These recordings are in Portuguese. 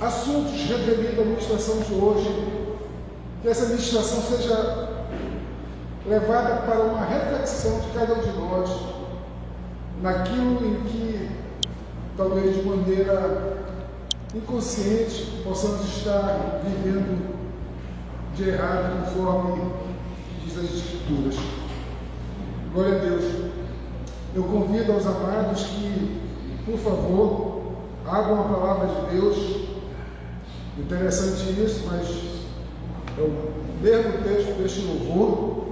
assuntos referidos à ministração de hoje, que essa ministração seja levada para uma reflexão de cada um de nós, naquilo em que, talvez de maneira inconsciente, possamos estar vivendo de errado, conforme diz as Escrituras. Glória a Deus. Eu convido aos amados que, por favor, abram a palavra de Deus. Interessante isso, mas é o mesmo texto deste louvor,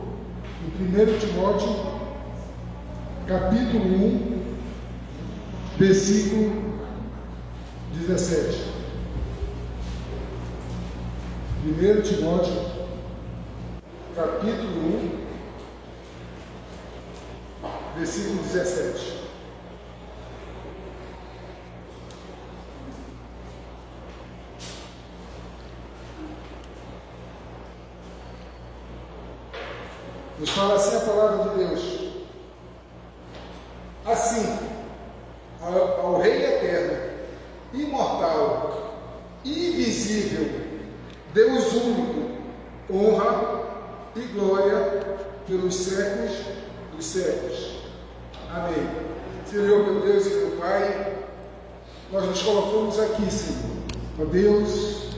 em 1 Timóteo, capítulo 1, versículo 17. 1 Timóteo, capítulo 1, versículo 17. Nos fala assim a palavra de Deus. Assim, ao Rei eterno, imortal, invisível, Deus único, honra e glória pelos séculos dos séculos. Amém. Senhor, meu Deus e meu Pai, nós nos colocamos aqui, Senhor, ó Deus,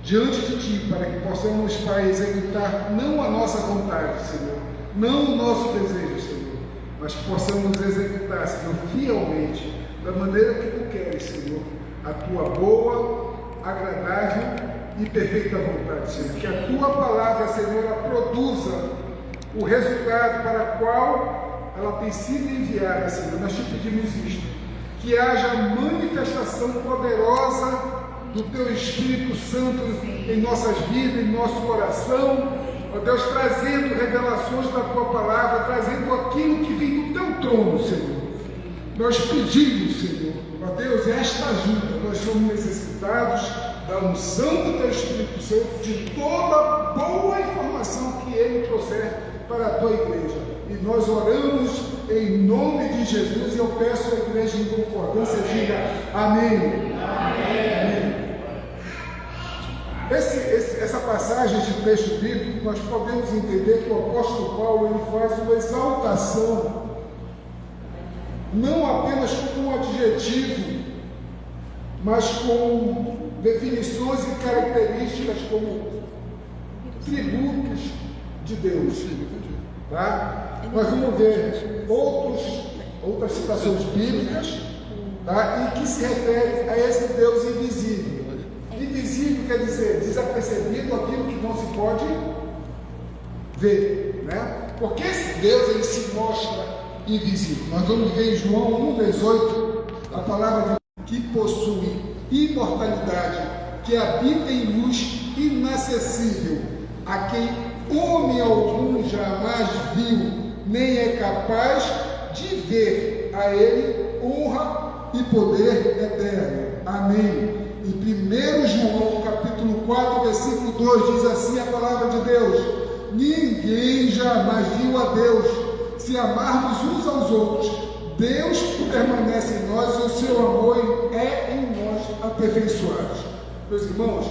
diante de Ti, para que possamos, Pai, executar não a nossa vontade, Senhor, não o nosso desejo, Senhor, mas que possamos executar, Senhor, fielmente, da maneira que Tu queres, Senhor, a Tua boa, agradável e perfeita vontade, Senhor. Que a Tua palavra, Senhor, ela produza o resultado para o qual ela tem sido enviada, Senhor. Nós te pedimos isto, que haja manifestação poderosa do Teu Espírito Santo em nossas vidas, em nosso coração, ó Deus, trazendo revelações da Tua palavra, trazendo aquilo que vem do Teu trono, Senhor. Nós pedimos, Senhor, ó Deus, esta ajuda. Nós somos necessitados da unção do Teu Espírito Santo, de toda boa informação que Ele trouxer para a Tua igreja. E nós oramos em nome de Jesus, e eu peço à igreja em concordância, diga amém. Amém. Essa passagem de texto bíblico, nós podemos entender que o apóstolo Paulo ele faz uma exaltação, não apenas como um adjetivo, mas com definições e características como tributos de Deus. Tá? Nós vamos ver outras citações bíblicas, tá? E que se refere a esse Deus invisível. Invisível quer dizer desapercebido, aquilo que não se pode ver, né? Porque esse Deus ele se mostra invisível. Nós vamos ver em João 1,18 a palavra que possui imortalidade, que habita em luz inacessível, a quem homem algum jamais viu, nem é capaz de ver. A Ele honra e poder eterno. Amém. Em 1 João, capítulo 4, versículo 2, diz assim a palavra de Deus: ninguém jamais viu a Deus. Se amarmos uns aos outros, Deus permanece em nós e o seu amor é em nós aperfeiçoado. Meus irmãos,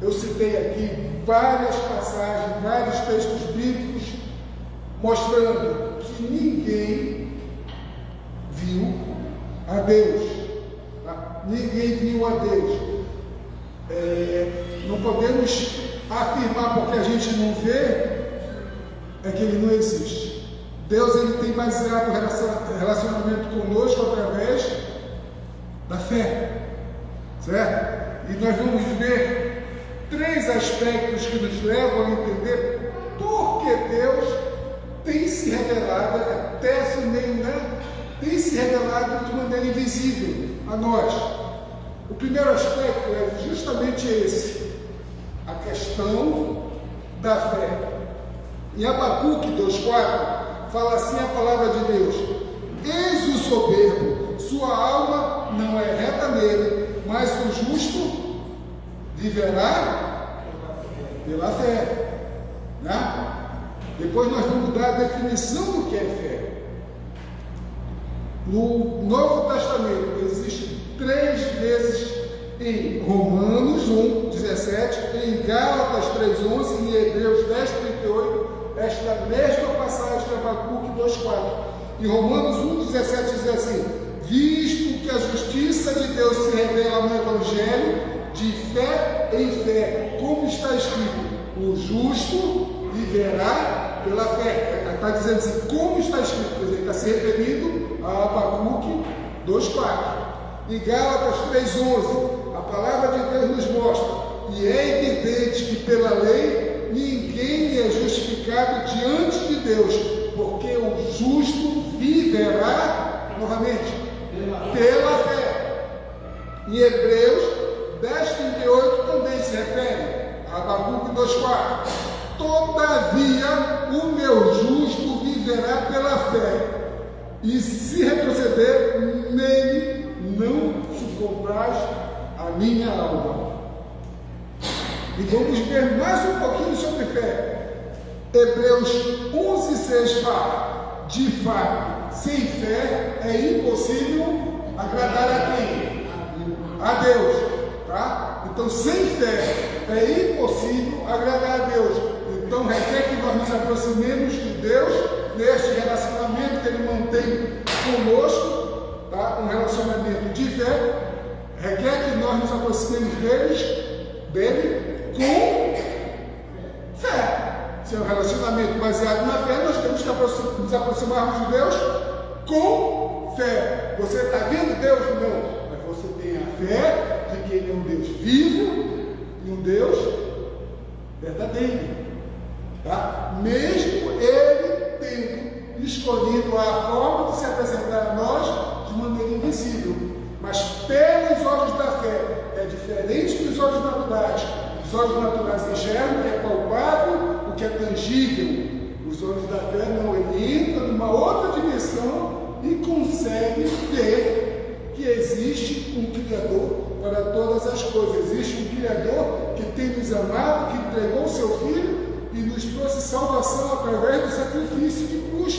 eu citei aqui várias passagens, vários textos bíblicos, mostrando que ninguém viu a Deus. Ninguém viu a Deus. Não podemos afirmar porque a gente não vê, é que Ele não existe. Deus ele tem baseado o relacionamento conosco através da fé, certo? E nós vamos ver 3 aspectos que nos levam a entender por que Deus tem se revelado, até esse meio, né? Tem se revelado de maneira invisível a nós. O primeiro aspecto é justamente esse, a questão da fé. Em Abacuque 2,4 fala assim a palavra de Deus: eis o soberbo, sua alma não é reta nele, mas o justo viverá pela fé. Né? Depois nós vamos dar a definição do que é fé. No Novo Testamento existem 3 vezes em Romanos 1, 17, em Gálatas 3:11 e em Hebreus 10, 38, esta mesma passagem de Abacuque 2:4. Em Romanos 1, 17 diz assim: visto que a justiça de Deus se revela no Evangelho, de fé em fé, como está escrito, o justo viverá pela fé. Está dizendo assim, como está escrito, quer dizer, está se referindo a Abacuque 2:4. Em Gálatas 3:11, a palavra de Deus nos mostra, e é evidente que pela lei ninguém é justificado diante de Deus, porque o justo viverá, novamente, pela fé. Em Hebreus 10:38 também se refere a Abacuque 2:4. Todavia o meu justo viverá pela fé, e se retroceder nele, não sucumbirás a minha alma. E vamos ver mais um pouquinho sobre fé. Hebreus 11:6 fala, de fato, sem fé é impossível agradar a quem? A Deus, tá? Então, sem fé é impossível agradar a Deus. Então, requer que nós nos aproximemos de Deus neste relacionamento que Ele mantém conosco, tá? Um relacionamento de fé. Requer que nós nos aproximemos dele com fé. Se é um relacionamento baseado na fé, nós temos que nos aproximarmos de Deus com fé. Você está vendo Deus? Não. Mas você tem a fé de que Ele é um Deus vivo e um Deus verdadeiro. Tá? Mesmo Ele tendo escolhido a forma de se apresentar a nós de maneira invisível. Mas pelos olhos da fé, é diferente dos olhos naturais. Os olhos naturais enxergam o que é palpável, o que é tangível. Os olhos da fé não, ele entra numa outra dimensão e consegue ver que existe um Criador para todas as coisas. Existe um Criador que tem nos amado, que entregou o seu Filho e nos trouxe salvação através do sacrifício de cruz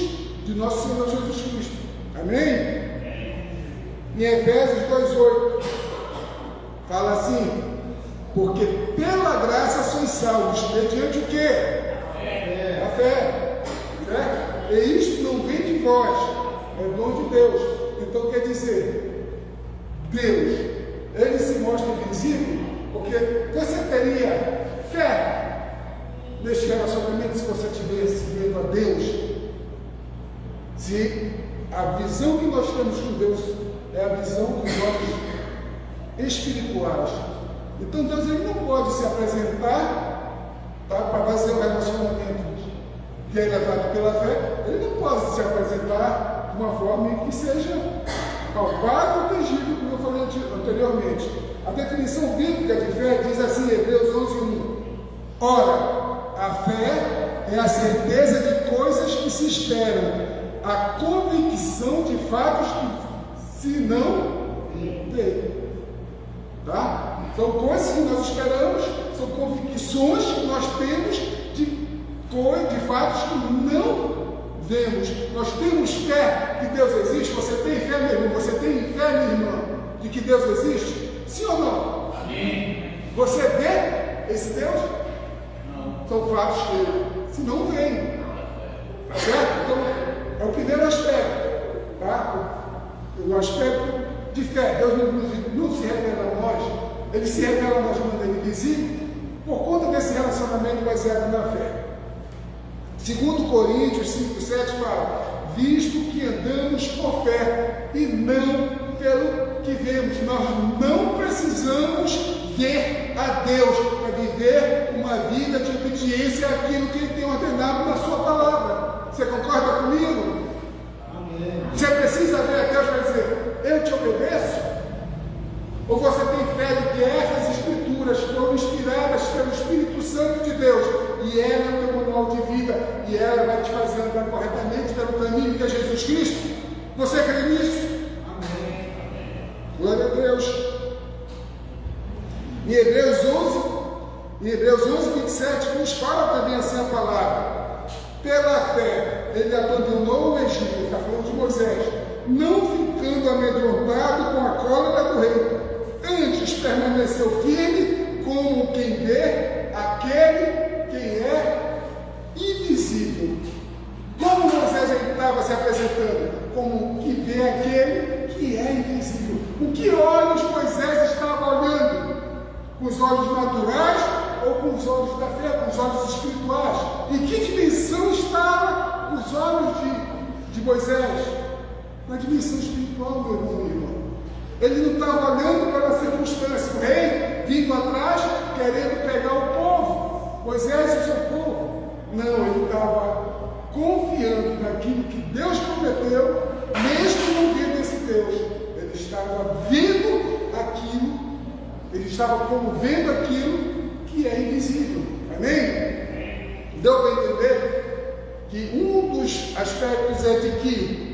de nosso Senhor Jesus Cristo. Amém? Em Efésios 2:8 fala assim: porque pela graça sois salvos, mediante o quê? A fé. Certo? E isto não vem de vós, é dom de Deus. Então quer dizer, Deus, Ele se mostra invisível, porque você teria fé neste relacionamento se você estivesse vendo a Deus. Se a visão que nós temos com Deus é a visão dos olhos espirituais. Então Deus ele não pode se apresentar, tá, para fazer um relacionamento que é levado pela fé. Ele não pode se apresentar de uma forma que seja palpável e tangível, como eu falei anteriormente. A definição bíblica de fé diz assim, Hebreus 11:1. Ora, a fé é a certeza de coisas que se esperam, a convicção de fatos que se não vê. Tá? São coisas que nós esperamos, são convicções que nós temos de fatos que não vemos. Nós temos fé que Deus existe. Você tem fé, meu irmão? Você tem fé, minha irmã, de que Deus existe? Sim ou não? Amém. Você vê esse Deus? Não. São fatos que se não veem. Tá certo? Então, é o primeiro aspecto. Tá? O aspecto de fé. Deus não se revela a nós, Ele se revela a nós de maneira invisível por conta desse relacionamento baseado na fé. 2 Coríntios 5:7 fala, visto que andamos por fé e não pelo que vemos. Nós não precisamos ver a Deus para viver uma vida de obediência àquilo que Ele tem ordenado na sua palavra. Você concorda comigo? Você precisa ver a Deus para dizer, eu te obedeço? Ou você tem fé de que essas escrituras foram inspiradas pelo Espírito Santo de Deus e ela é o teu manual de vida e ela vai te fazer andar corretamente pelo caminho que é Jesus Cristo? Você crê nisso? Amém. Glória a Deus. Em Hebreus 11:27 nos fala também assim a palavra. Pela fé, ele abandonou o Egito, ele está falando de Moisés, não ficando amedrontado com a cólera do rei, antes permaneceu permaneceu firme como quem vê aquele quem é invisível. Como Moisés estava se apresentando? Como que vê aquele que é invisível. Com que olhos Moisés estava olhando? Com os olhos naturais ou com os olhos da fé, com os olhos espirituais? Em que dimensão estavam os olhos de Moisés? Na dimensão espiritual, meu irmão, minha irmã. Ele não estava olhando para a circunstância, o rei vindo atrás, querendo pegar o povo, Moisés e o seu povo. Não, ele estava confiando naquilo que Deus prometeu, mesmo não vendo esse Deus. Ele estava vendo aquilo, ele estava como vendo aquilo que é invisível. Amém? Deu para entender que um dos aspectos é de que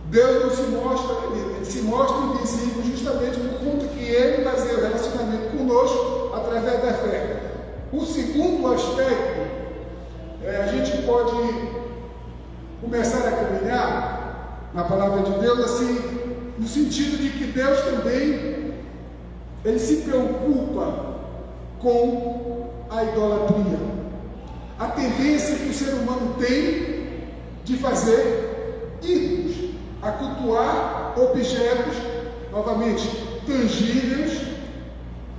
Deus não se mostra, ele se mostra invisível justamente por conta que ele baseia o relacionamento conosco através da fé. O segundo aspecto, a gente pode começar a caminhar na palavra de Deus assim, no sentido de que Deus também, ele se preocupa com a idolatria. A tendência que o ser humano tem de fazer ídolos, a cultuar objetos, novamente, tangíveis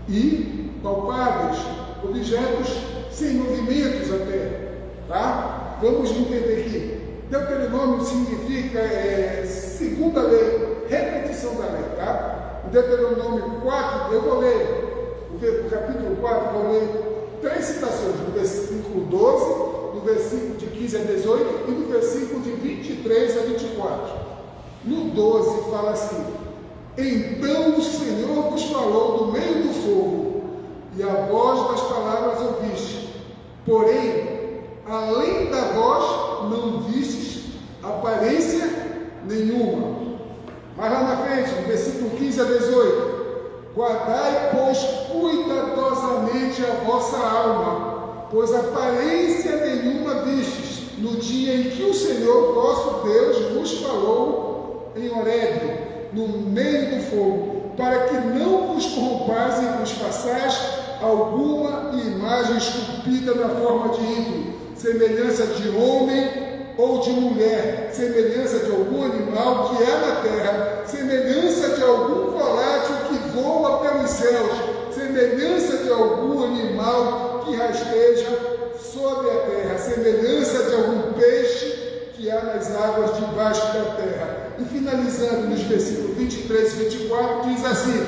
e palpáveis, objetos sem movimentos até, tá? Vamos entender que Deuteronômio significa segunda lei, repetição da lei, tá? O Deuteronômio 4, eu vou ler o capítulo 4, vou ler 3 citações, no versículo 12, no versículo de 15 a 18 e no versículo de 23 a 24. No 12 fala assim: então o Senhor vos falou do meio do fogo, e a voz das palavras ouviste, porém, além da voz, não vistes aparência nenhuma. Mas lá na frente, no versículo 15 a 18, guardai, pois, cuidadosamente a vossa alma, pois aparência nenhuma vistes, no dia em que o Senhor vosso Deus vos falou em Horebe, no meio do fogo, para que não vos corrompais e vos façais alguma imagem esculpida na forma de ídolo, semelhança de homem ou de mulher, semelhança de algum animal que é na terra, semelhança de algum volátil que voa pelos céus, semelhança de algum animal que rasteja sobre a terra, semelhança de algum peixe que há nas águas debaixo da terra. E finalizando nos versículos 23 e 24, diz assim: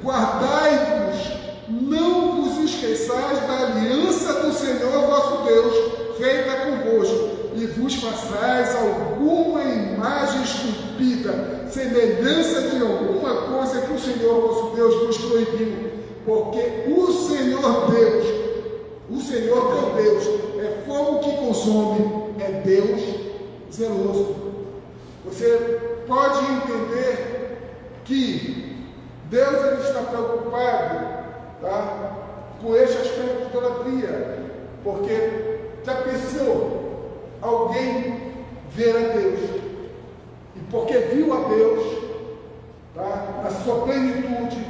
guardai-vos, não vos esqueçais da aliança do Senhor vosso Deus, feita convosco, e vos façais alguma imagem esculpida, semelhança de alguma coisa que o Senhor vosso Deus vos proibiu, porque o Senhor teu Deus, é fogo que consome, é Deus zeloso. Você pode entender que Deus ele está preocupado, tá, com este aspecto de idolatria, porque já pensou alguém ver a Deus, e porque viu a Deus, tá, na sua plenitude,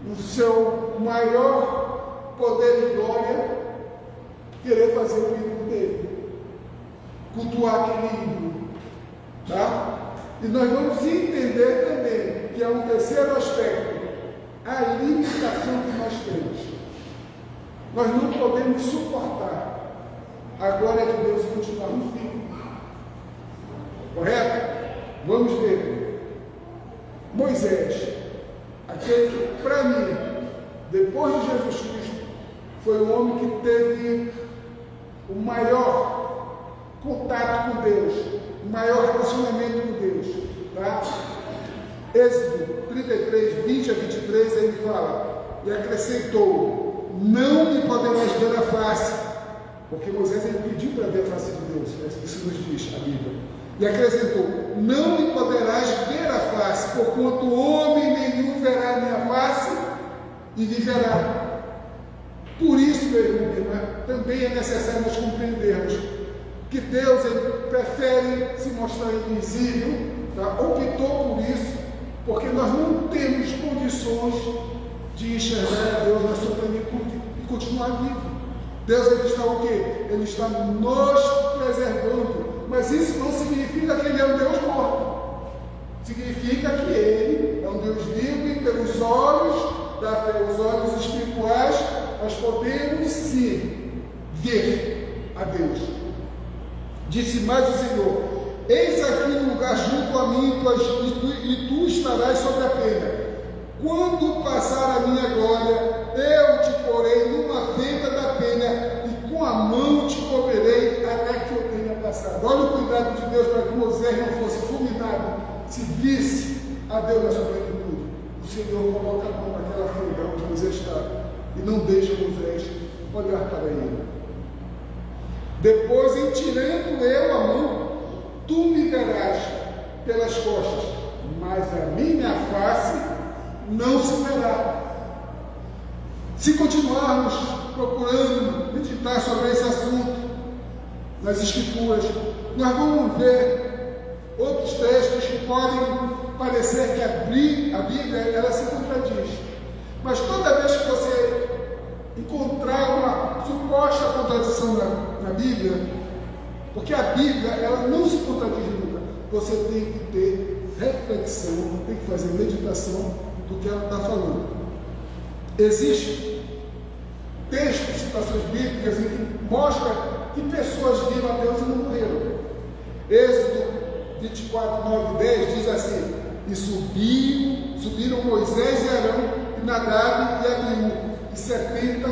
no seu maior poder e glória, querer fazer o ídolo dele, cultuar aquele ídolo, tá? E nós vamos entender também que é um terceiro aspecto, a limitação que nós temos. Nós não podemos suportar a glória de Deus continuar no fim. Correto? Vamos ver. Moisés, aquele, para mim, depois de Jesus Cristo, foi o homem que teve o maior contato com Deus, o maior relacionamento com Deus, tá? Êxodo 33, 20 a 23, ele fala: e acrescentou, não me poderás ver a face, porque Moisés ele pediu para ver a face de Deus, isso nos diz a Bíblia. E acrescentou, não me poderás ver a face, porquanto homem nenhum verá a minha face e viverá. Por isso, meu irmão, também é necessário nós compreendermos que Deus ele prefere se mostrar invisível, tá? Optou por isso, porque nós não temos condições de enxergar a Deus na sua plenitude e continuar vivo. Deus, ele está o quê? Ele está nos preservando. Mas isso não significa que ele é um Deus morto. Significa que ele é um Deus vivo e pelos olhos da fé, os olhos espirituais, nós podemos sim ver a Deus. Disse mais o Senhor: eis aqui um lugar junto a mim, e tu estarás sobre a pena. Quando passar a minha glória, eu te porei numa venda da pena, e com a mão te cobrirei até que eu tenha passado. Olha o cuidado de Deus para que Moisés não fosse fulminado, se visse a Deus na sua plenitude. O Senhor coloca a mão naquela fenda onde Moisés estava e não deixa Moisés olhar para ele. Depois, em tirando eu a mão, tu me verás pelas costas, mas a minha face não se verá. Se continuarmos procurando meditar sobre esse assunto nas Escrituras, nós vamos ver outros textos que podem parecer que a Bíblia ela se contradiz. Mas toda vez que você encontrar uma suposta contradição na Bíblia, porque a Bíblia ela não se contradiz nunca, você tem que ter reflexão, tem que fazer meditação do que ela está falando. Existem textos, citações bíblicas em que mostra que pessoas viram a Deus e não morreram. Êxodo 24, 9 e 10 diz assim: e subiram Moisés e Arão, e Nadab e Abiú, e 70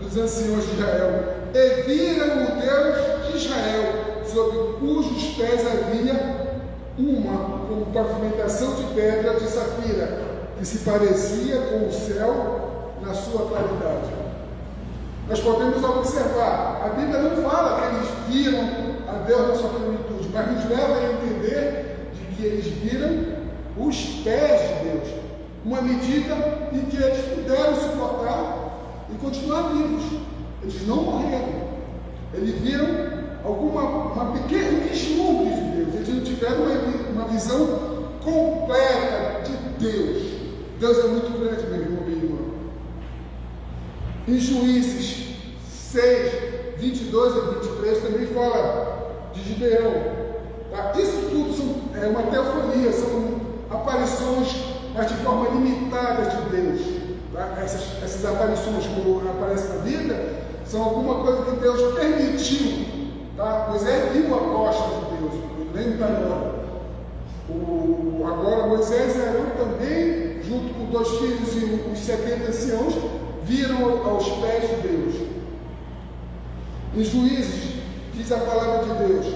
dos anciãos de Israel, e viram o Deus de Israel, sobre cujos pés havia uma como pavimentação de pedra de safira, que se parecia com o céu na sua claridade. Nós podemos observar, a Bíblia não fala que eles viram a Deus na sua plenitude, mas nos leva a entender de que eles viram os pés de Deus, uma medida em que eles puderam suportar e continuar vivos. Eles não morreram. Eles viram um pequeno vislumbre de Deus. Eles não tiveram uma visão completa de Deus. Deus é muito grande, meu irmão, minha irmã. Em Juízes 6, 22 a 23 também fala de Gideão. Tá? Isso tudo é uma teofania, são aparições, mas de forma limitada de Deus. Tá? Essas aparições, como aparece na Bíblia, são alguma coisa que Deus permitiu. Tá? Moisés viu a costa de Deus, nem da hora. Agora Moisés e Arão também, junto com 2 filhos e os 70 anciãos, viram aos pés de Deus. Em Juízes, diz a palavra de Deus: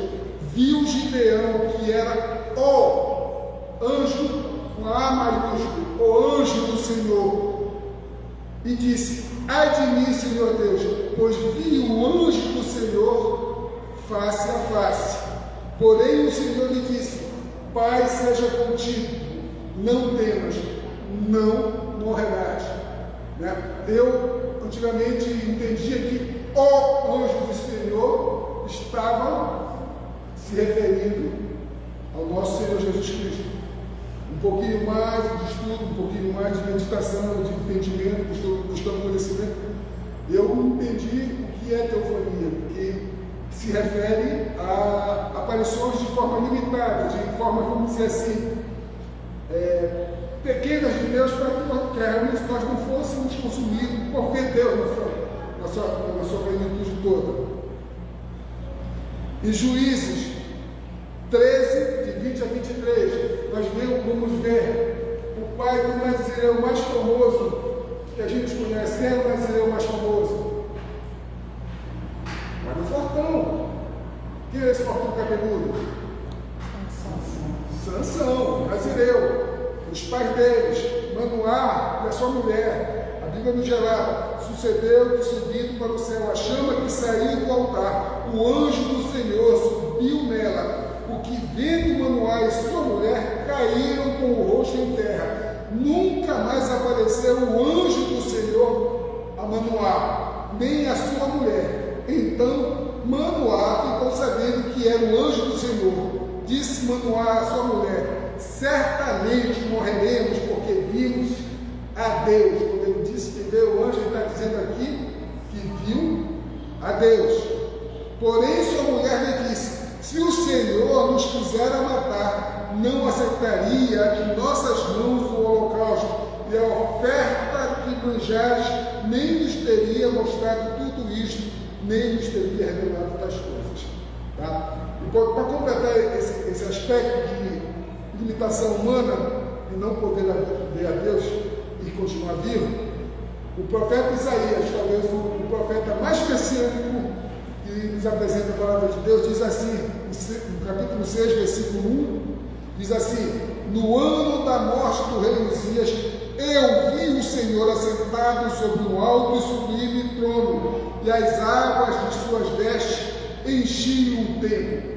viu Gideão, que era o anjo, com A maiúsculo, o anjo do Senhor, e disse: ai de mim, Senhor Deus, pois vi o anjo do Senhor face a face. Porém o Senhor lhe disse: Pai seja contigo, não temas, não morrerás. Eu antigamente entendia que o anjo do Senhor estava se referindo ao nosso Senhor Jesus Cristo. Um pouquinho mais de estudo, um pouquinho mais de meditação, de entendimento, buscando conhecimento, eu entendi o que é teofania, que se refere a aparições de forma limitada, de forma, vamos dizer assim, pequenas de Deus, para que realmente nós não fôssemos consumidos por ver Deus na sua plenitude toda. Em Juízes 13, de 20 a 23, nós vamos ver o pai do Nazireu mais famoso que a gente conhece. Quem é o Nazireu mais famoso? Mas no fortão. Quem é esse fortão cabeludo? Sansão, Nazireu. Os pais deles, Manoá e a sua mulher. A Bíblia nos relata: sucedeu que, subindo para o céu a chama que saiu do altar, o anjo do Senhor subiu nela, o que vendo Manoá e sua mulher caíram com o rosto em terra. Nunca mais apareceu o anjo do Senhor a Manoá, nem a sua mulher. Então Manoá ficou sabendo que era o anjo do Senhor. Disse Manoá à sua mulher: certamente morreremos, porque vimos a Deus. Quando ele dizendo aqui que viu a Deus. Porém, sua mulher lhe disse: se o Senhor nos quisera matar, não aceitaria de nossas mãos o holocausto e a oferta de manjares, nem nos teria mostrado tudo isto, nem nos teria revelado tais coisas. Tá? E para completar esse aspecto de limitação humana e não poder ver a Deus e continuar vivo, o profeta Isaías, talvez o profeta mais messiânico que nos apresenta a palavra de Deus, diz assim, no capítulo 6, versículo 1, diz assim: no ano da morte do rei Uzias, eu vi o Senhor assentado sobre um alto e sublime trono, e as águas de suas vestes enchiam o templo.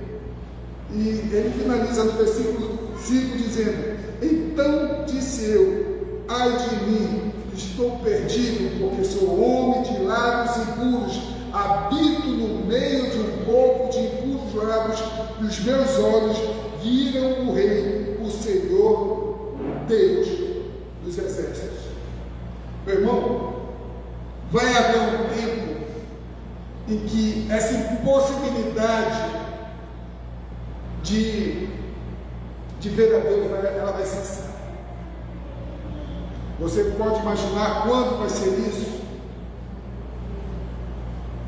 E ele finaliza no versículo 5 dizendo: então disse eu, ai de mim, estou perdido, porque sou homem de lábios impuros, habito no meio de um povo de impuros lábios, e os meus olhos viram o Rei, o Senhor, Deus dos exércitos. Meu irmão, vai haver um tempo em que essa impossibilidade de ver a Deus, ela vai cessar. Você pode imaginar quando vai ser isso?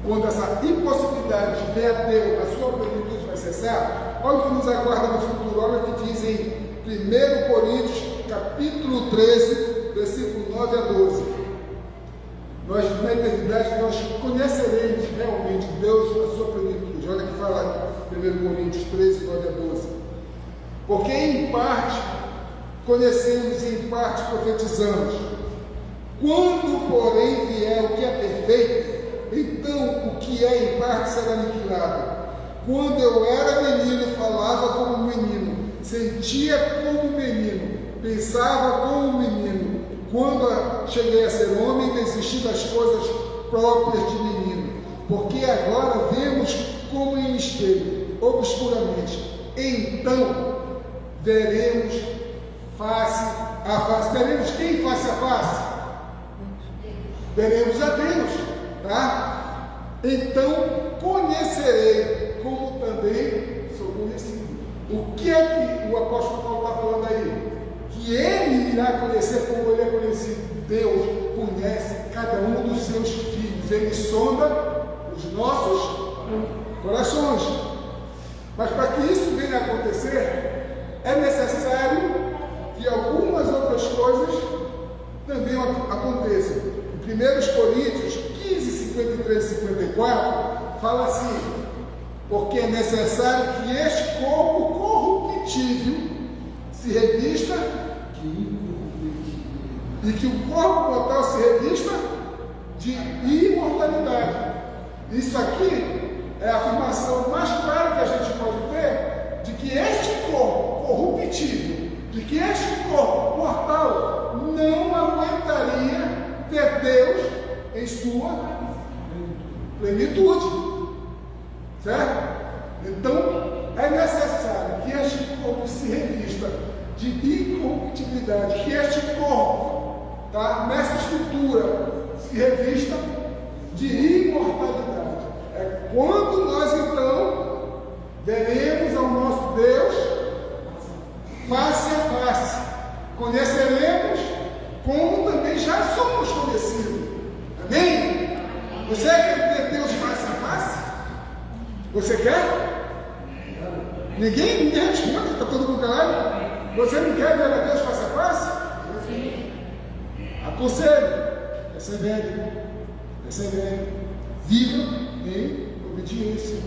Quando essa impossibilidade de ver a Deus na sua plenitude vai cessar? Olha o que nos aguarda no futuro. Olha o que diz em 1 Coríntios, capítulo 13, versículo 9 a 12. Nós, na eternidade, nós conheceremos realmente Deus na sua plenitude. Olha que fala 1 Coríntios 13, 9 a 12. Porque em parte conhecemos e em parte profetizamos. Quando, porém, vier o que é perfeito, então o que é em parte será aniquilado. Quando eu era menino, falava como menino, sentia como menino, pensava como menino. Quando cheguei a ser homem, desisti das coisas próprias de menino. Porque agora vemos como em espelho, obscuramente. Então veremos face a face. Veremos quem face a face? Veremos a Deus, tá? Então conhecerei como também sou conhecido. O que é que o apóstolo Paulo está falando aí? Que ele irá conhecer como ele é conhecido. Deus conhece cada um dos seus filhos. Ele sonda os nossos corações. Mas para que isso venha a acontecer, é necessário que algumas outras coisas também aconteçam. Em 1 Coríntios 15, 53 e 54, fala assim: porque é necessário que este corpo corruptível se revista de incorruptível, e que o corpo mortal se revista de imortalidade. Isso aqui é a afirmação mais clara que a gente pode ter de que este corpo corruptível, de que este corpo mortal não aguentaria ter Deus em sua plenitude, certo? Então é necessário que este corpo se revista de incorruptibilidade, que este corpo, tá, nessa estrutura, se revista de imortalidade. É quando nós então veremos ao nosso Deus face a face, conheceremos como também já somos conhecidos. Amém? Você quer ter Deus face a face? Você quer? Ninguém responde, está todo mundo calado. Você não quer ver a Deus face a face? Aconselho, persevere, viva em obediência,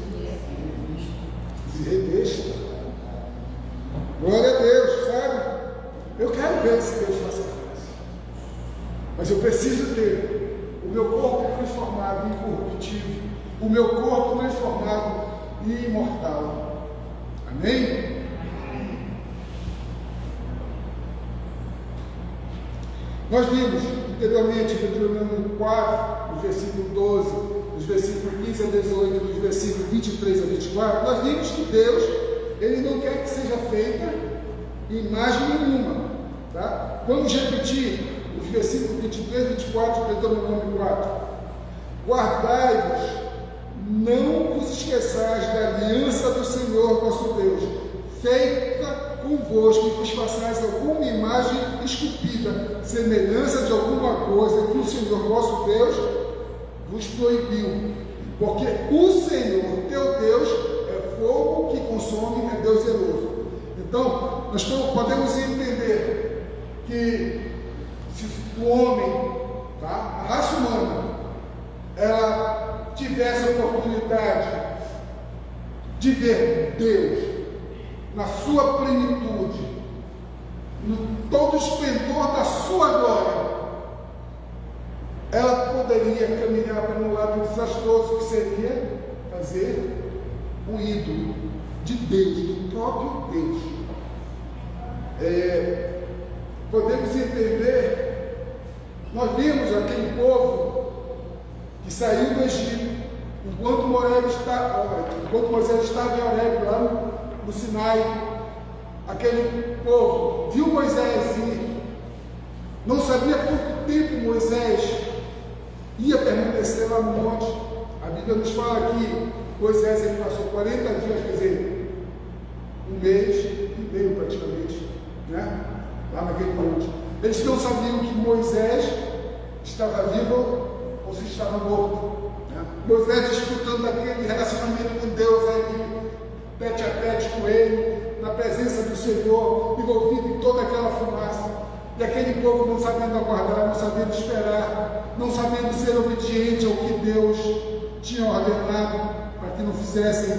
se revesta. Glória a Deus, sabe? Eu quero ver esse Deus face a face, mas eu preciso ter o meu corpo transformado em incorruptível, o meu corpo transformado em imortal. Amém? Nós vimos anteriormente, Deuteronômio 4, no versículo 12, dos versículos 15 a 18, dos versículos 23 a 24, nós vimos que Deus, Ele não quer que seja feita imagem nenhuma. Tá? Vamos repetir os versículos 23 e 24 de Deuteronômio 4. Guardai-vos, não vos esqueçais da aliança do Senhor vosso Deus, feita convosco, e vos façais alguma imagem esculpida, semelhança de alguma coisa que o Senhor vosso Deus vos proibiu. Porque o Senhor teu Deus é fogo que consome, é Deus zeloso. Então, nós podemos entender que se o homem, tá, a raça humana, ela tivesse a oportunidade de ver Deus na sua plenitude, no todo o esplendor da sua glória, ela poderia caminhar para um lado desastroso, que seria fazer um ídolo de Deus, do próprio Deus. Podemos entender, nós vimos aquele povo que saiu do Egito, enquanto Moisés estava em Horebe, lá no Sinai. Aquele povo viu Moisés ir, não sabia quanto tempo Moisés ia permanecer lá no monte. A Bíblia nos fala que Moisés ele passou 40 dias, quer dizer, um mês e meio praticamente, né? Lá naquele monte. Eles não sabiam que Moisés estava vivo ou se estava morto, né? Moisés desfrutando daquele relacionamento com Deus ali, tete a tete com ele, na presença do Senhor, envolvido em toda aquela fumaça. E aquele povo não sabendo aguardar, não sabendo esperar, não sabendo ser obediente ao que Deus tinha ordenado, para que não fizessem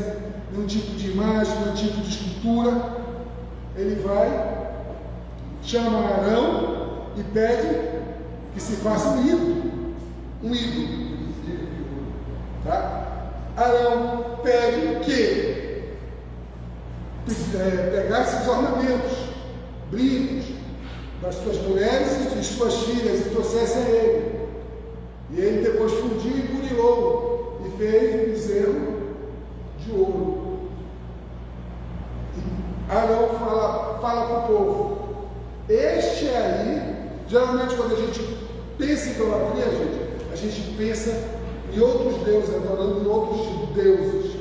nenhum tipo de imagem, nenhum tipo de escultura. Ele vai, chama Arão e pede que se faça um ídolo, tá? Arão pede que pegasse os ornamentos, brincos das suas mulheres e de suas filhas e trouxesse a ele. E ele depois fundiu e burilou e fez um bezerro de ouro. E Arão fala para o povo: este aí, geralmente quando a gente pensa em idolatria, a gente pensa em outros deuses, adorando em outros deuses,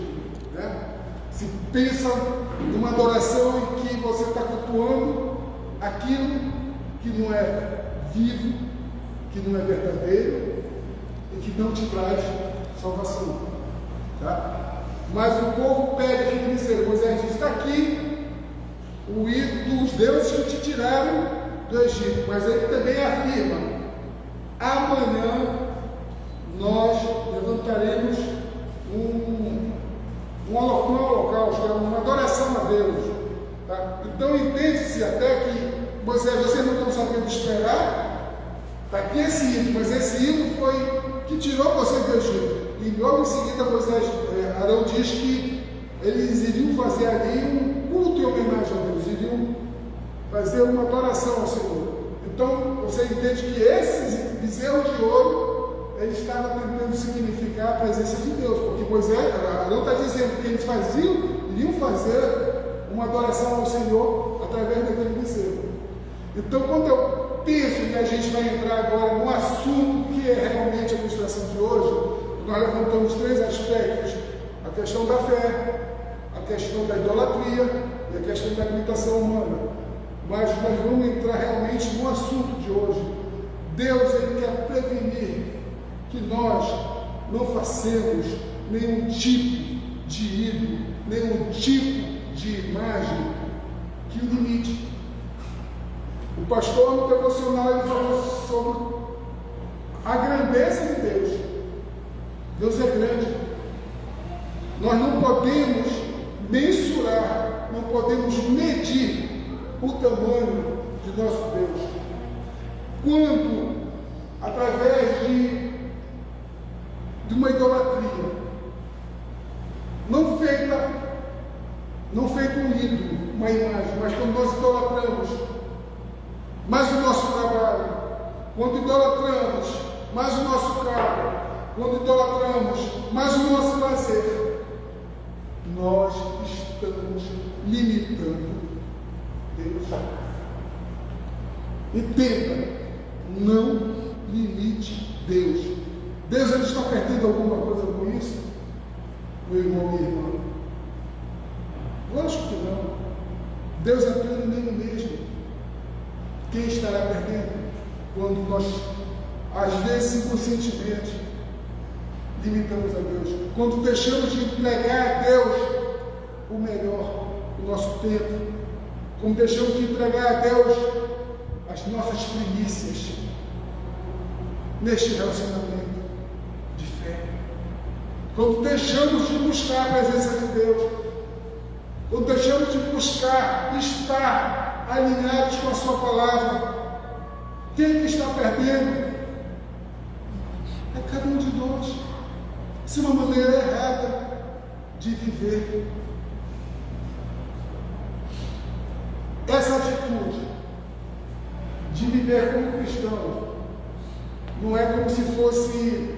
né? Se pensa numa adoração em que você está cultuando aquilo que não é vivo, que não é verdadeiro e que não te traz salvação, tá? Mas o povo pede aqui no dizer, Moisés diz: está aqui o ídolo dos deuses que te tiraram do Egito. Mas ele também afirma: amanhã nós levantaremos um holocausto, uma adoração a Deus, tá? Então entende-se até que Moisés, vocês não estão sabendo esperar, está aqui esse ídolo, mas esse ídolo foi que tirou vocês do Egito. E logo em seguida Arão diz que eles iriam fazer ali um culto em homenagem a Deus, iriam fazer uma adoração ao Senhor. Então você entende que esse bezerro de ouro, ele estava tentando significar a presença de Deus, porque Arão está dizendo que eles iriam fazer uma adoração ao Senhor através daquele bezerro. Então, quando eu penso que a gente vai entrar agora no assunto que é realmente a ministração de hoje, nós levantamos 3 aspectos: a questão da fé, a questão da idolatria e a questão da imitação humana. Mas nós vamos entrar realmente no assunto de hoje. Deus, ele quer prevenir que nós não façamos nenhum tipo de ídolo, nenhum tipo de imagem que o limite. O pastor no devocional ele falou sobre a grandeza de Deus. Deus é grande. Nós não podemos mensurar, não podemos medir o tamanho de nosso Deus. Quando, através de uma idolatria, não feito um ídolo, uma imagem, mas quando nós idolatramos mais o nosso trabalho, quando idolatramos mais o nosso carro, quando idolatramos mais o nosso lazer, nós estamos limitando Deus. Entenda, Não limite Deus. Deus ele está perdendo alguma coisa com isso? Meu irmão, minha irmã? Lógico que não. Deus é pleno nele mesmo. Quem estará perdendo? Quando nós, às vezes inconscientemente, limitamos a Deus. Quando deixamos de entregar a Deus o melhor, o nosso tempo. Quando deixamos de entregar a Deus as nossas primícias neste relacionamento de fé. Quando deixamos de buscar a presença de Deus. Quando deixamos de buscar estar alinhados com a sua palavra. Quem está perdendo? É cada um de nós. Isso é uma maneira errada de viver. Essa atitude de viver como cristão não é como se fosse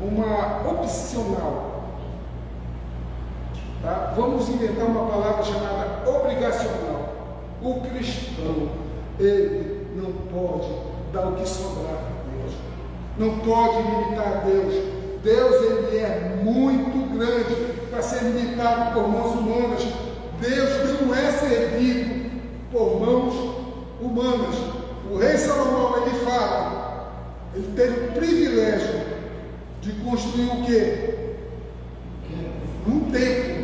uma opcional. Tá? Vamos inventar uma palavra chamada obrigacional. O cristão, ele não pode dar o que sobrar a Deus. Não pode limitar a Deus. Deus, ele é muito grande para ser limitado por mãos humanas. Deus não é servido por mãos humanas. O rei Salomão, ele fala, ele teve o privilégio de construir o quê? Um templo.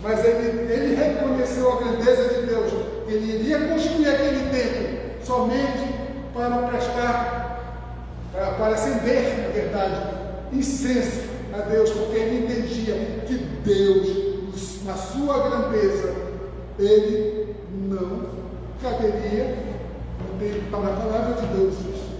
Mas ele reconheceu a grandeza de Deus. Ele iria construir aquele templo somente para prestar, para acender, na verdade, incenso a Deus, porque ele entendia que Deus, na sua grandeza, ele não caberia, está na palavra de Deus isso.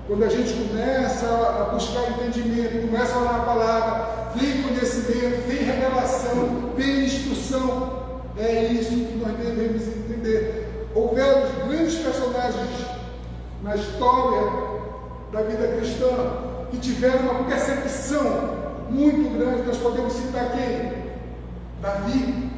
Quando a gente começa a buscar entendimento, começa a orar a palavra, vem conhecimento, vem revelação, vem instrução, é isso que nós devemos entender. Houveram grandes personagens na história da vida cristã que tiveram uma percepção muito grande. Nós podemos citar quem? Davi.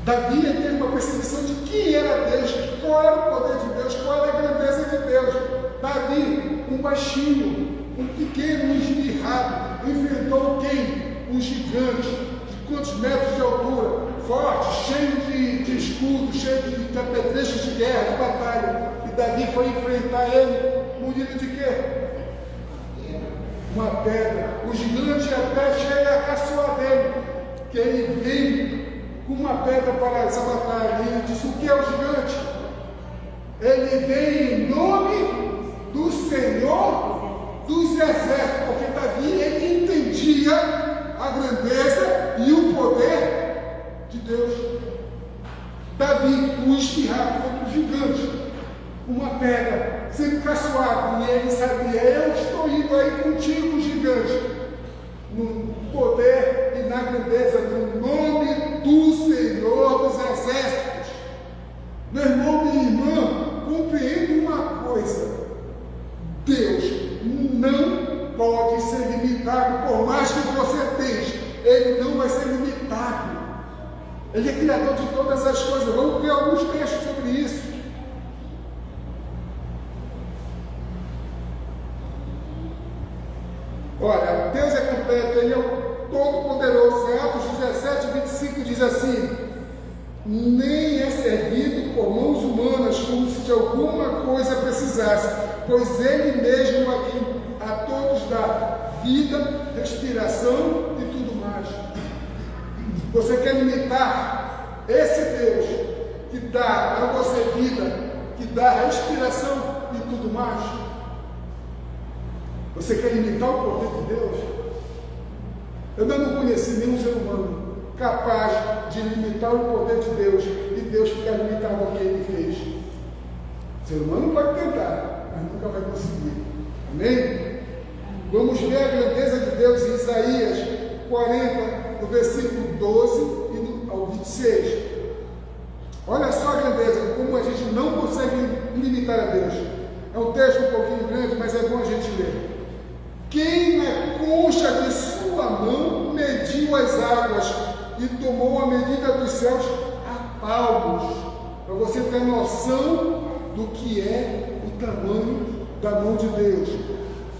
Davi teve uma percepção de quem era Deus, qual era o poder de Deus, qual era a grandeza de Deus. Davi, um baixinho, um pequeno, um esmirrado, enfrentou quem? Um gigante, de quantos metros de altura, forte, cheio de escudos, cheio de apetrechos de guerra, de batalha. E Davi foi enfrentar ele, munido de quê? Uma pedra. O gigante até chega a caçoar dele, que ele veio com uma pedra para essa batalha. E ele disse: o que é o gigante? Ele veio em nome do Senhor dos exércitos, porque Davi ele entendia a grandeza e o poder de Deus. Davi, o espirrado, contra o gigante, uma pedra, sendo caçoado, e ele sabia: eu estou indo aí contigo, gigante, no poder e na grandeza do nome do Senhor dos exércitos. Meu irmão, minha irmã, compreenda uma coisa: Deus não pode ser limitado, por mais que você tente, ele não vai ser limitado. Ele é criador de todas as coisas. Vamos ver alguns textos sobre isso. Olha, Deus é completo, ele é o Todo-Poderoso. Atos 17, 25 diz assim: nem é servido por mãos humanas, como se de alguma coisa precisasse, pois ele mesmo a todos dá vida, respiração e tudo mais. Você quer limitar esse Deus que dá a você vida, que dá respiração e tudo mais? Você quer limitar o poder de Deus? Eu ainda não conheci nenhum ser humano capaz de limitar o poder de Deus e Deus ficar limitado ao que ele fez. O ser humano pode tentar, mas nunca vai conseguir. Amém? Vamos ver a grandeza de Deus em Isaías 40, no versículo 12 e ao 26. Olha só a grandeza, como a gente não consegue limitar a Deus. É um texto um pouquinho grande, mas é bom a gente ler. Quem na concha de sua mão mediu as águas e tomou a medida dos céus a palmos. Para você ter noção do que é o tamanho da mão de Deus.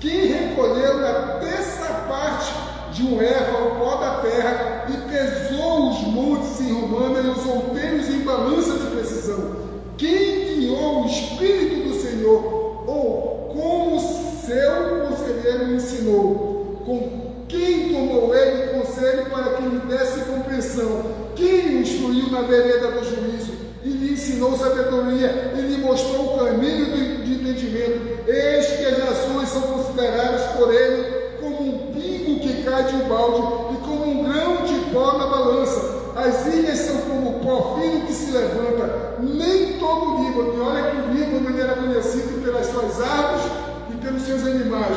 Quem recolheu na terça parte de um éva o pó da terra e pesou os montes em romana e os outeiros em balança de precisão? Quem guiou o Espírito do Senhor? Ou como seu conselheiro lhe ensinou? Com quem tomou ele conselho para que lhe desse compreensão? Quem o instruiu na vereda do juízo e lhe ensinou sabedoria e lhe mostrou o caminho de entendimento? Eis que as nações são consideradas por ele como um pingo que cai de um balde e como um grão de pó na balança. As ilhas são como o pó fino que se levanta. Nem todo o Líbano, e olha que o Líbano era conhecido pelas suas árvores e pelos seus animais.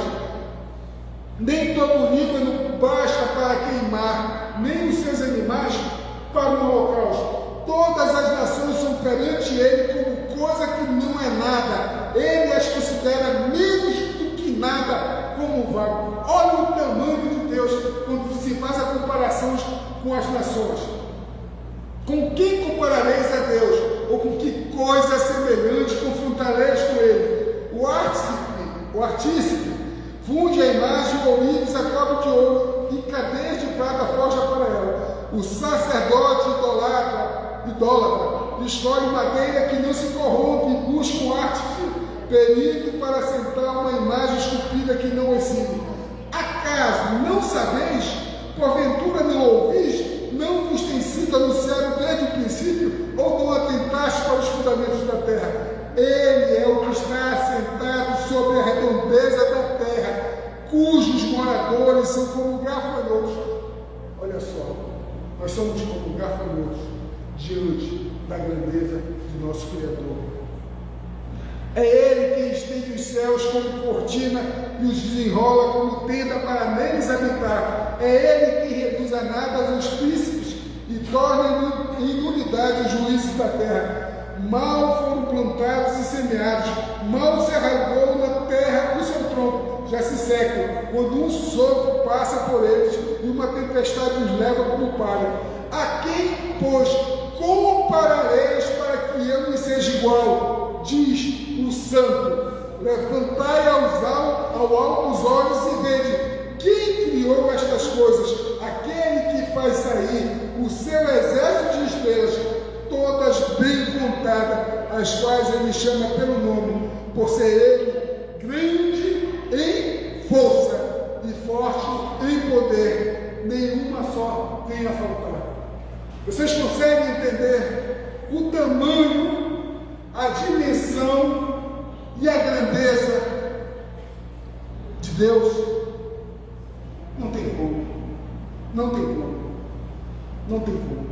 Nem todo o Líbano basta para queimar, nem os seus animais para o holocausto. Todas as nações são perante ele como coisa que não é nada. Ele as considera menos do que nada, como um vago. Olha o tamanho de Deus quando se faz a comparação com as nações. Com quem comparareis a Deus? Ou com que coisa semelhante confrontareis com ele? O artífice funde a imagem com íris a cobre de ouro e cadeias de prata forja para ela. O sacerdote idólatra escolhe madeira que não se corrompe e busca um artífice perito para assentar uma imagem esculpida que não exibe. Acaso não sabeis? Porventura não ouvis? Não vos tem sido anunciado desde o princípio? Ou não atentaste para os fundamentos da terra? Ele é o que está assentado sobre a redondeza da terra, cujos moradores são como gafanhotos. Olha só, nós somos como gafanhotos diante da grandeza de nosso Criador. É Ele quem estende os céus como cortina e os desenrola como tenda para neles habitar. É Ele quem reduz a nada os príncipes e torna em nulidade os juízes da terra. Mal foram plantados e semeados, mal se arraigou na terra o seu tronco, já se secam, quando um sopro passa por eles e uma tempestade os leva como palha. A quem, pois, comparareis para que eu lhe seja igual? Diz o santo. Levantai ao alto os olhos e vede quem criou estas coisas, aquele que faz sair o seu exército de estrelas, todas bem contadas, as quais ele chama pelo nome, por ser ele grande em força e forte em poder, nenhuma só tem a faltar. Vocês conseguem entender o tamanho, a dimensão e a grandeza de Deus? Não tem como, não tem como, não tem como.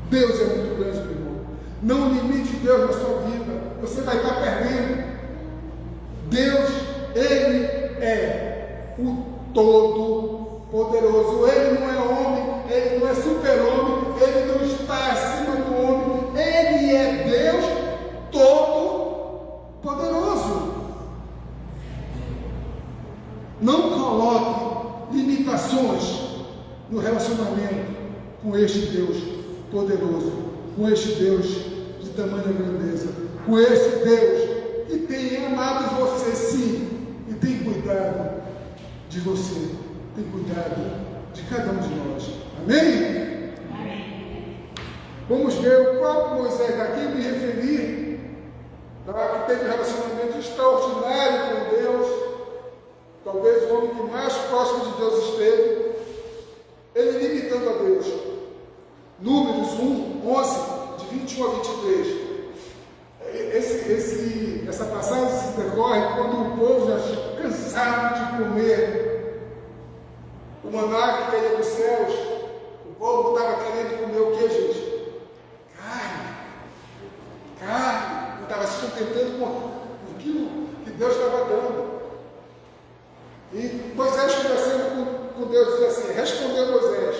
Deus é muito grande, meu irmão. Não limite Deus na sua vida, você vai estar perdendo. Deus, Ele é o Todo-Poderoso. Ele não é homem, Ele não é super-homem, Ele não está acima do homem. Ele é Deus Todo-Poderoso. Não coloque limitações no relacionamento com este Deus poderoso, com este Deus de tamanha grandeza, com este Deus que tem amado você, sim, e tem cuidado de você, tem cuidado de cada um de nós. Amém? Amém. Vamos ver o próprio Moisés. Aqui me referi, que teve um relacionamento extraordinário com Deus, talvez o homem que mais próximo de Deus esteve, ele limitando a Deus. Números 1, 11, de 21 a 23. Essa passagem se decorre quando o povo já cansado de comer o maná que caía dos céus. O povo estava querendo comer o que, gente? Carne. Não estava se contentando com aquilo que Deus estava dando. E Moisés conversando com Deus, diz assim: respondeu Moisés,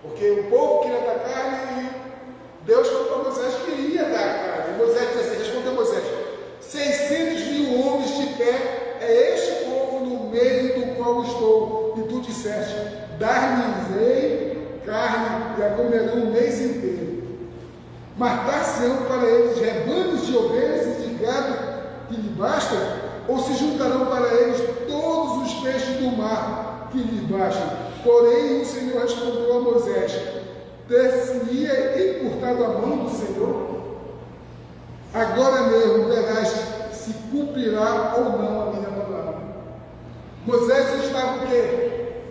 porque o povo queria dar carne e Deus falou para Moisés que iria dar carne. E Moisés diz assim, respondeu Moisés: 600.000 homens de pé, é este povo no meio do qual estou. E tu disseste: dar-lhes-ei carne e a comerão um mês inteiro. Matar-se-ão para eles rebanhos de ovelhas e de gado que lhe bastam? Ou se juntarão para eles todos os peixes do mar que lhe bastam? Porém o Senhor respondeu a Moisés: ter-se-ia encurtado a mão do Senhor? Agora mesmo verás se cumprirá ou não a minha palavra. Moisés estava o quê?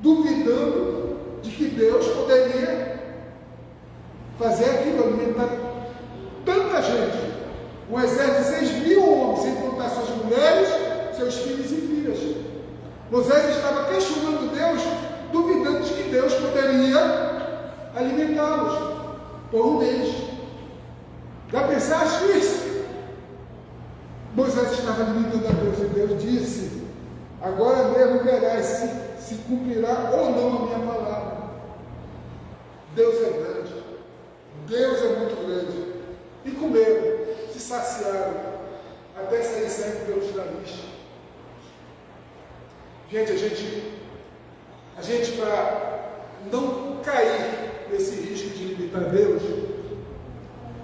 Duvidando de que Deus poderia fazer aquilo, alimentar tanta gente. Um exército de 6.000 homens, sem contar suas mulheres, seus filhos e filhas. Moisés estava questionando Deus, duvidando de que Deus poderia alimentá-los por um mês. Já pensaste nisso? Moisés estava alimentando a Deus, e Deus disse: agora mesmo verás se cumprirá ou não a minha palavra. Deus é grande, Deus é muito grande. E comeram, se saciaram, até sair sangue pelos narizes. Gente, a gente para não cair nesse risco de limitar Deus,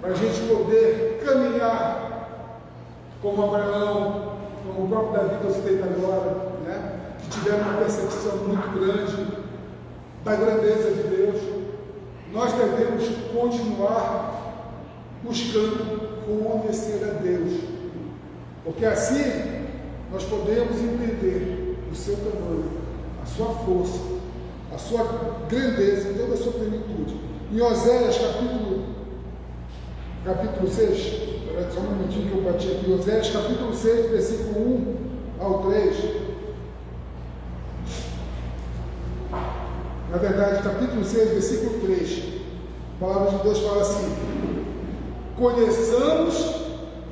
para a gente poder caminhar como Abraão, como o próprio Davi que eu citei agora, né? Que tiveram uma percepção muito grande da grandeza de Deus, nós devemos continuar buscando conhecer a Deus, porque assim nós podemos entender o seu tamanho, a sua força, a sua grandeza em toda a sua plenitude. Em Oséias capítulo 6, só um momentinho que eu bati aqui, Oséias capítulo 6, versículo 1 ao 3. Na verdade, capítulo 6, versículo 3, a palavra de Deus fala assim: conheçamos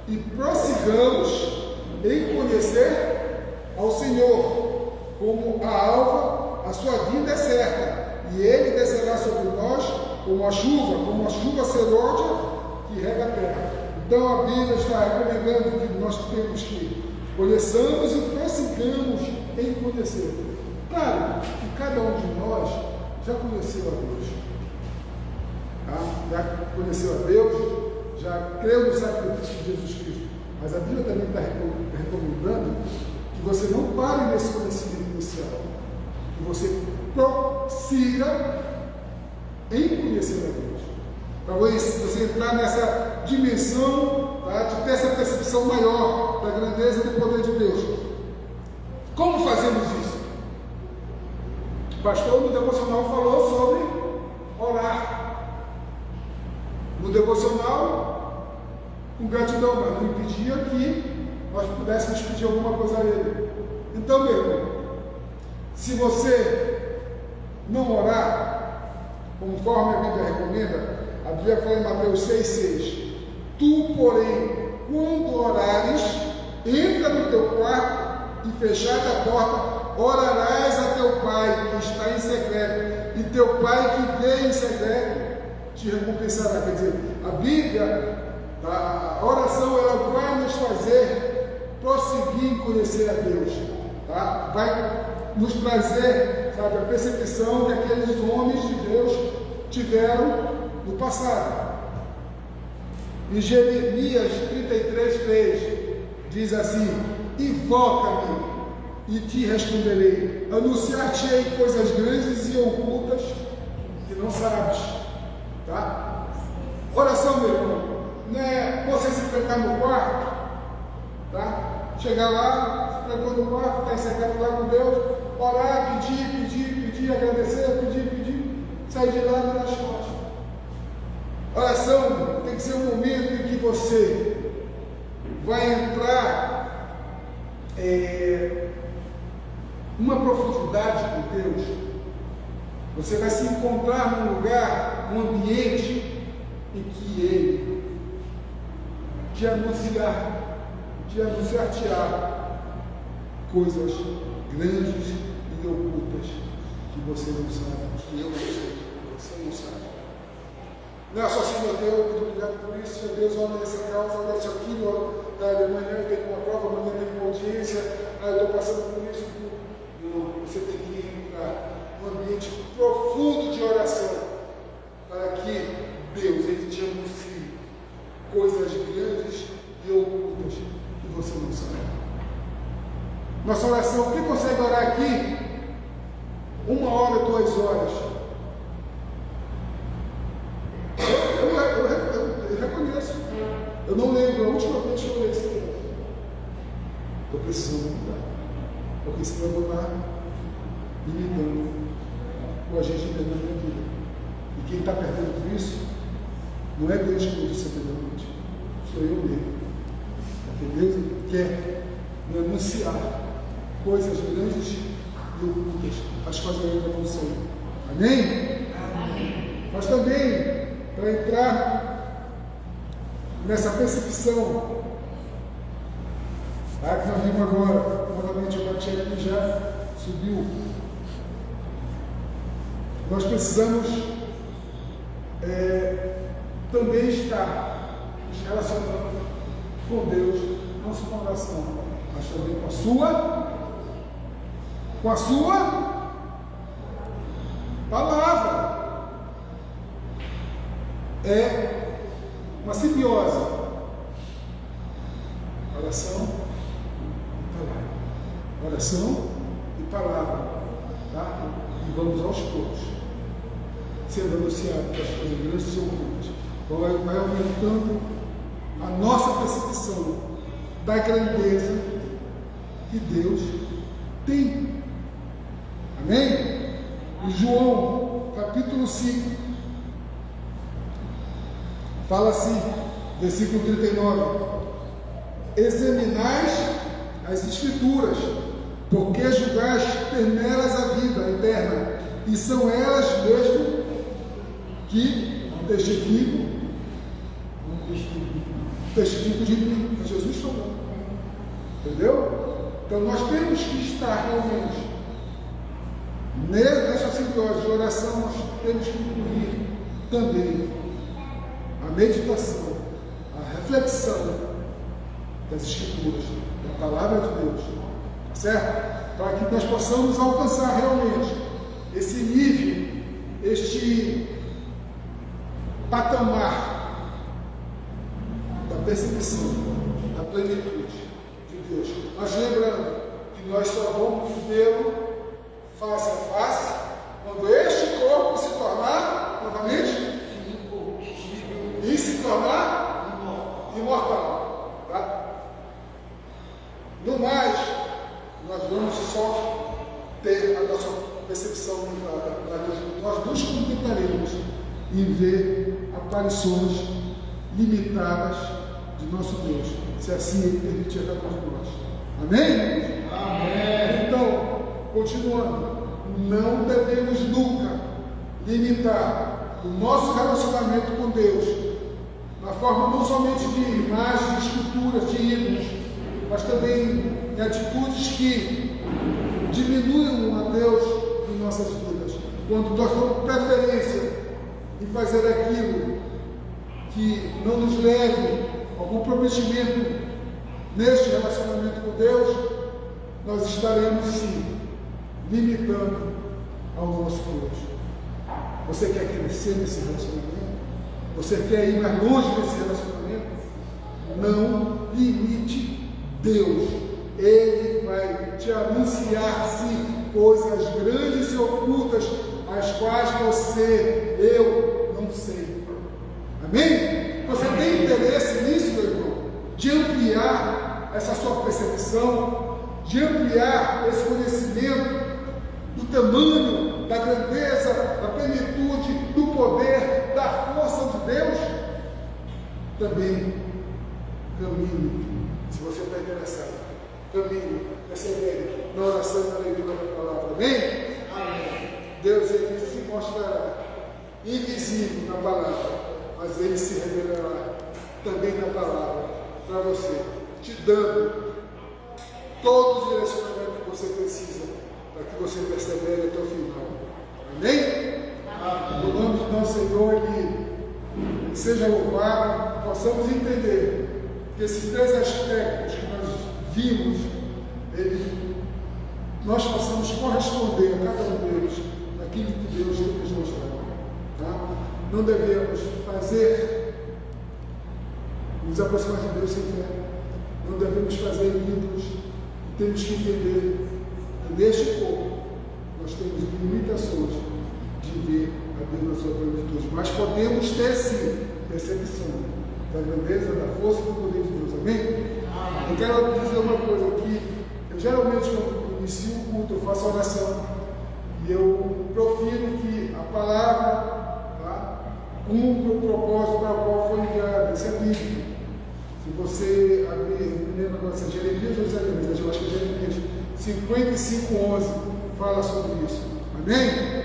e prossigamos em conhecer ao Senhor, como a alva, a sua vinda é certa, e ele descerá sobre nós como a chuva serôdia que rega a terra. Então a Bíblia está recomendando que nós temos que conheçamos e prossigamos em conhecer. Claro que cada um de nós já conheceu a Deus, tá? Já conheceu a Deus, já creu no sacrifício de Jesus Cristo, mas a Bíblia também está recomendando que você não pare nesse conhecimento inicial, que você prossiga em conhecer a Deus, para você entrar nessa dimensão, tá, de ter essa percepção maior da grandeza e do poder de Deus. Como fazemos isso? O pastor no devocional falou sobre orar. No devocional, com gratidão, mas não impedia que nós pudéssemos pedir alguma coisa a Ele. Então, meu irmão, se você não orar, conforme a Bíblia recomenda, a Bíblia fala em Mateus 6,6: tu, porém, quando orares, entra no teu quarto e fechada a porta, orarás a teu Pai que está em secreto, e teu Pai que vê em secreto te recompensará. Quer dizer, a Bíblia, a oração, ela vai nos fazer prosseguir em conhecer a Deus, tá? Vai nos trazer, sabe, a percepção que aqueles homens de Deus tiveram no passado. Em Jeremias 33,3 diz assim: invoca-me e te responderei, anunciar-te-ei coisas grandes e ocultas que não sabes. Tá? Oração, meu irmão, não é você se trancar no quarto, tá? Chegar lá, se trancou no quarto, está em secreto lá com Deus, orar, pedir, agradecer, pedir, sair de lá e dar as costas. Oração tem que ser um momento em que você vai entrar uma profundidade com Deus. Você vai se encontrar num lugar, num ambiente em que Ele te anunciar-te-á coisas grandes e ocultas que você não sabe, que eu não sei, que você não sabe. Não é só assim, meu Deus, muito obrigado por isso, meu Deus, olha essa causa, olha isso aqui, olha, amanhã eu tenho uma prova, amanhã eu tenho uma audiência, eu estou passando por isso. Não, você tem que entrar num ambiente profundo de oração, para que Deus, Ele te anuncie coisas grandes Nossa oração, quem consegue orar aqui 1 hora, 2 horas? Eu reconheço. Eu não lembro a última vez que eu orei esse tempo. Estou precisando mudar. Porque senão eu vou estar limitando o agente de Deus na minha vida. E quem está perdendo por isso não é Deus, como eu disse anteriormente. Sou eu mesmo. Porque Deus quer me anunciar coisas grandes e ocultas, as quais eu ainda não sei. Amém? Amém? Mas também, para entrar nessa percepção, que nós vimos agora, novamente o Batiel que já subiu, nós precisamos também estar nos relacionando com Deus, não só com oração, mas também com a sua palavra. É uma simbiose. Oração e palavra. Oração e palavra. Tá? E vamos aos poucos sendo anunciado das coisas grandes e ocultas. Vai aumentando a nossa percepção da grandeza que Deus tem. Amém? Em João, capítulo 5, fala assim, versículo 39: examinais as Escrituras, porque julgais ter nelas a vida eterna, e são elas mesmo que testificam de mim. É Jesus falando. Entendeu? Então nós temos que estar realmente nessa simbiose de oração. Nós temos que incluir também a meditação, a reflexão das Escrituras, da Palavra de Deus, tá certo? Para que nós possamos alcançar realmente esse nível, este patamar da percepção, da plenitude de Deus. Mas lembrando que nós só vamos vê-lo face a face quando este corpo se tornar, novamente, e se tornar imortal. Tá? No mais, nós vamos só ter a nossa percepção limitada. Nós nos contentaremos em ver aparições limitadas de nosso Deus, se assim Ele permitir a cada um de nós. Amém? Amém. Então, continuando, não devemos nunca limitar o nosso relacionamento com Deus na forma não somente de imagens, de esculturas, de ídolos, mas também de atitudes que diminuam a Deus em nossas vidas. Quando nós damos preferência em fazer aquilo que não nos leve ao comprometimento neste relacionamento com Deus, nós estaremos sim limitando ao nosso Deus. Você quer crescer nesse relacionamento? Você quer ir mais longe nesse relacionamento? Não limite Deus. Ele vai te anunciar sim coisas grandes e ocultas, as quais eu não sei. Amém? Você tem interesse nisso, meu irmão? De ampliar essa sua percepção, de ampliar esse conhecimento do tamanho, da grandeza, da plenitude, do poder, da força de Deus? Também caminhe, se você está interessado, caminhe, persevere na oração e na leitura da palavra. Amém? Amém. Deus, ele se mostrará invisível na palavra, mas ele se revelará também na palavra para você, te dando todo o direcionamento que você precisa para que você persevere até o final. Amém? Amém. O nome do nosso Senhor, ele seja louvado, possamos entender que esses 3 aspectos que nós vimos, nós possamos corresponder a cada um deles naquilo que Deus nos mostrou. Tá? Não devemos nos aproximar de Deus sem fé. Não devemos fazer ídolos, temos que entender que neste corpo nós temos limitações de ver a Deus na sua plenitude, mas podemos ter sim percepção da grandeza, da força e do poder de Deus. Amém? Eu quero dizer uma coisa aqui. Eu geralmente, quando inicio o culto, eu faço oração e eu profiro que a palavra, tá, cumpra o propósito para o qual foi enviada. Isso é bíblico. Se você abrir, eu me lembro agora, se é Jeremias ou Jeremias, eu acho que é Jeremias 55:11 fala sobre isso. Amém?